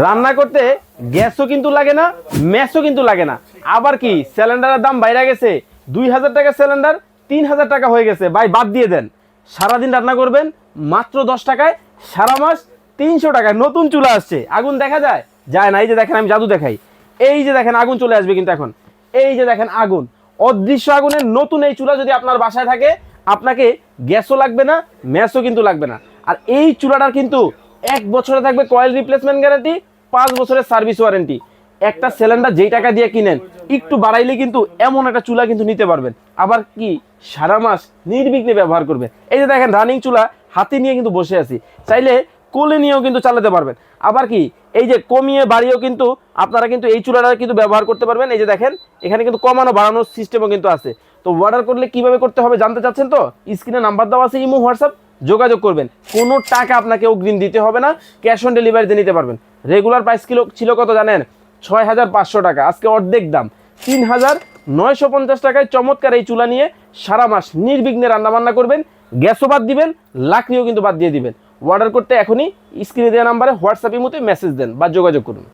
রান্না করতে গ্যাসও কিন্তু লাগে না, ম্যাসও কিন্তু লাগে না। আবার কি সিলিন্ডারের দাম বাইরে গেছে, 2000 টাকা সিলিন্ডার 3000 টাকা হয়ে গেছে। ভাই বাদ দিয়ে দেন, সারাদিন রান্না করবেন মাত্র 10 টাকায়, সারা মাস 300 টাকায়। নতুন চুলা আসছে, আগুন দেখা যায় যায় না। এই যে দেখেন, আমি জাদু দেখাই, এই যে দেখেন আগুন চলে আসবে কিন্তু এখন। এই যে দেখেন আগুন, অদৃশ্য আগুনের নতুন এই চুলা যদি আপনার বাসায় থাকে, আপনাকে গ্যাসও লাগবে না, ম্যাসও কিন্তু লাগবে না। আর এই চুলাটার কিন্তু 1 বছরে থাকবে কয়েল রিপ্লেসমেন্ট গ্যারান্টি, 5 বছরের সার্ভিস ওয়ারেন্টি। একটা সিলিন্ডার যেই টাকা দিয়ে কিনেন, একটু বাড়াইলে কিন্তু এমন একটা চুলা কিন্তু নিতে পারবেন। আবার কি সারা মাস নির্বিঘ্নে ব্যবহার করবেন। এই যে দেখেন রানিং চুলা হাতে নিয়ে কিন্তু বসে আছি, চাইলে কোলে নিয়েও কিন্তু চালাতে পারবেন। আবার কি এই যে কমিয়ে বাড়িয়েও কিন্তু আপনারা কিন্তু এই চুলাটা কিন্তু ব্যবহার করতে পারবেন। এই যে দেখেন এখানে কিন্তু কমানো বাড়ানোর সিস্টেমও কিন্তু আছে। তো অর্ডার করলে কিভাবে করতে হবে জানতে চাচ্ছেন তো? স্ক্রিনে নাম্বার দেওয়া আছে, ইমো হোয়াটসঅ্যাপ, যোগাযোগ করবেন। কোনো টাকা আপনাকে অগ্রিম দিতে হবে না, ক্যাশ অন ডেলিভারিতে নিতে পারবেন। রেগুলার প্রাইস ছিল কত জানেন? 6500 টাকা, আজকে অর্ধেক দাম 3950 টাকায় চমৎকার এই চুলা নিয়ে সারা মাস নির্বিঘ্নে রান্নাবান্না করবেন। গ্যাসও বাদ দিবেন, লাকড়িও কিন্তু বাদ দিয়ে দিবেন। অর্ডার করতে এখনই স্ক্রিনে দেওয়া নাম্বারে হোয়াটসঅ্যাপ ইমোতে মেসেজ দেন বা যোগাযোগ করুন।